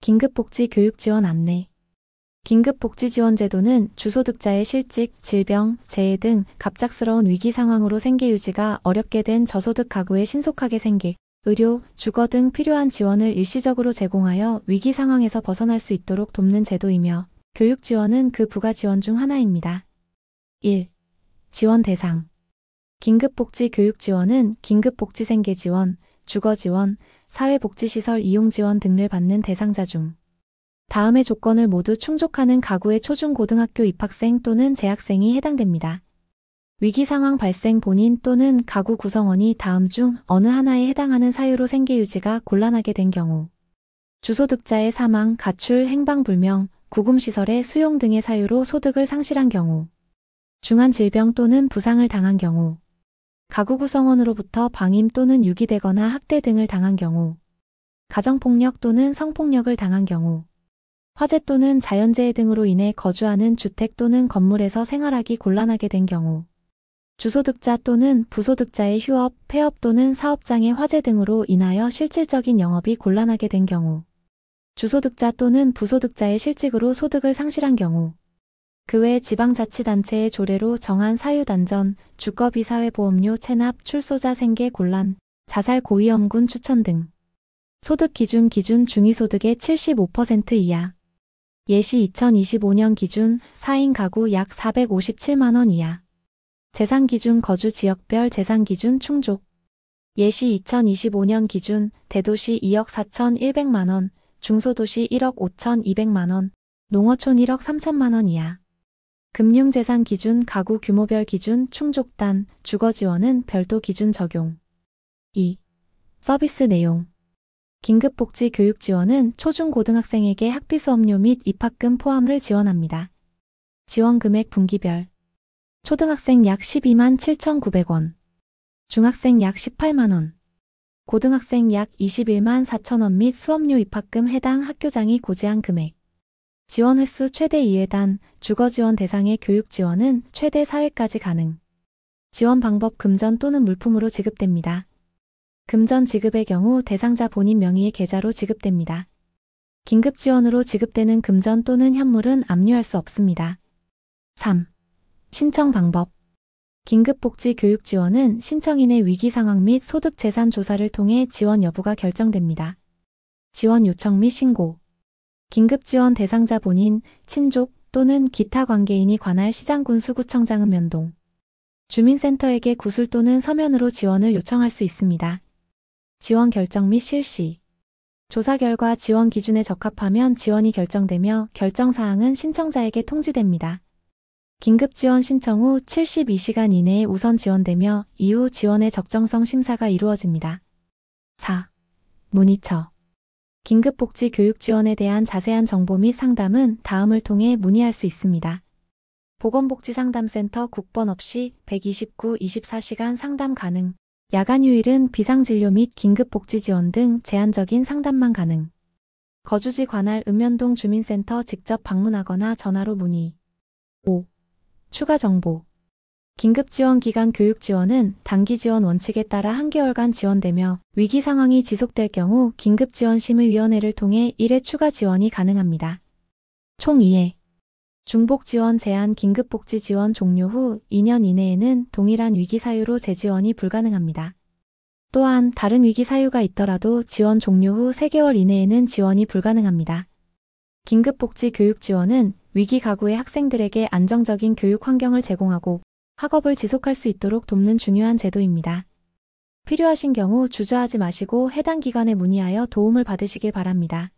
긴급복지 교육 지원 안내. 긴급복지지원제도는 주소득자의 실직, 질병, 재해 등 갑작스러운 위기 상황으로 생계 유지가 어렵게 된 저소득 가구에 신속하게 생계, 의료, 주거 등 필요한 지원을 일시적으로 제공하여 위기 상황에서 벗어날 수 있도록 돕는 제도이며 교육 지원은 그 부가 지원 중 하나입니다. 1. 지원 대상. 긴급복지 교육 지원은 긴급복지 생계 지원, 주거 지원, 사회복지시설 이용 지원 등을 받는 대상자 중 다음의 조건을 모두 충족하는 가구의 초중고등학교 입학생 또는 재학생이 해당됩니다. 위기 상황 발생 본인 또는 가구 구성원이 다음 중 어느 하나에 해당하는 사유로 생계 유지가 곤란하게 된 경우, 주소득자의 사망, 가출, 행방불명, 구금시설의 수용 등의 사유로 소득을 상실한 경우, 중한 질병 또는 부상을 당한 경우, 가구 구성원으로부터 방임 또는 유기되거나 학대 등을 당한 경우, 가정폭력 또는 성폭력을 당한 경우, 화재 또는 자연재해 등으로 인해 거주하는 주택 또는 건물에서 생활하기 곤란하게 된 경우, 주소득자 또는 부소득자의 휴업, 폐업 또는 사업장의 화재 등으로 인하여 실질적인 영업이 곤란하게 된 경우, 주소득자 또는 부소득자의 실직으로 소득을 상실한 경우, 그 외 지방자치단체의 조례로 정한 사유단전, 주거비 사회보험료 체납, 출소자 생계 곤란, 자살 고위험군 추천 등 소득 기준 중위소득의 75% 이하, 예시 2025년 기준 4인 가구 약 457만원 이하, 재산 기준 거주 지역별 재산 기준 충족, 예시 2025년 기준 대도시 2억 4,100만원, 중소도시 1억 5,200만원, 농어촌 1억 3천만원 이하, 금융재산 기준 가구 규모별 기준 충족단, 주거지원은 별도 기준 적용. 2. 서비스 내용. 긴급복지 교육 지원은 초중고등학생에게 학비 수업료 및 입학금 포함을 지원합니다. 지원 금액 분기별. 초등학생 약 12만 7,900원, 중학생 약 18만원, 고등학생 약 21만 4천원 및 수업료 입학금 해당 학교장이 고지한 금액. 지원 횟수 최대 2회단, 주거 지원 대상의 교육 지원은 최대 4회까지 가능. 지원 방법 금전 또는 물품으로 지급됩니다. 금전 지급의 경우 대상자 본인 명의의 계좌로 지급됩니다. 긴급 지원으로 지급되는 금전 또는 현물은 압류할 수 없습니다. 3. 신청 방법. 긴급복지 교육 지원은 신청인의 위기 상황 및 소득 재산 조사를 통해 지원 여부가 결정됩니다. 지원 요청 및 신고. 긴급 지원 대상자 본인, 친족 또는 기타 관계인이 관할 시장군수구청장은 면동, 주민센터에게 구술 또는 서면으로 지원을 요청할 수 있습니다. 지원 결정 및 실시. 조사 결과 지원 기준에 적합하면 지원이 결정되며 결정사항은 신청자에게 통지됩니다. 긴급지원 신청 후 72시간 이내에 우선 지원되며 이후 지원의 적정성 심사가 이루어집니다. 4. 문의처. 긴급복지 교육 지원에 대한 자세한 정보 및 상담은 다음을 통해 문의할 수 있습니다. 보건복지상담센터 국번 없이 129 24시간 상담 가능. 야간 휴일은 비상진료 및 긴급복지 지원 등 제한적인 상담만 가능. 거주지 관할 읍면동 주민센터 직접 방문하거나 전화로 문의. 5. 추가 정보. 긴급지원기간 교육지원은 단기지원 원칙에 따라 한 개월간 지원되며 위기 상황이 지속될 경우 긴급지원심의위원회를 통해 1회 추가 지원이 가능합니다. 총 2회. 중복지원 제한 긴급복지 지원 종료 후 2년 이내에는 동일한 위기 사유로 재지원이 불가능합니다. 또한 다른 위기 사유가 있더라도 지원 종료 후 3개월 이내에는 지원이 불가능합니다. 긴급복지 교육 지원은 위기 가구의 학생들에게 안정적인 교육 환경을 제공하고 학업을 지속할 수 있도록 돕는 중요한 제도입니다. 필요하신 경우 주저하지 마시고 해당 기관에 문의하여 도움을 받으시길 바랍니다.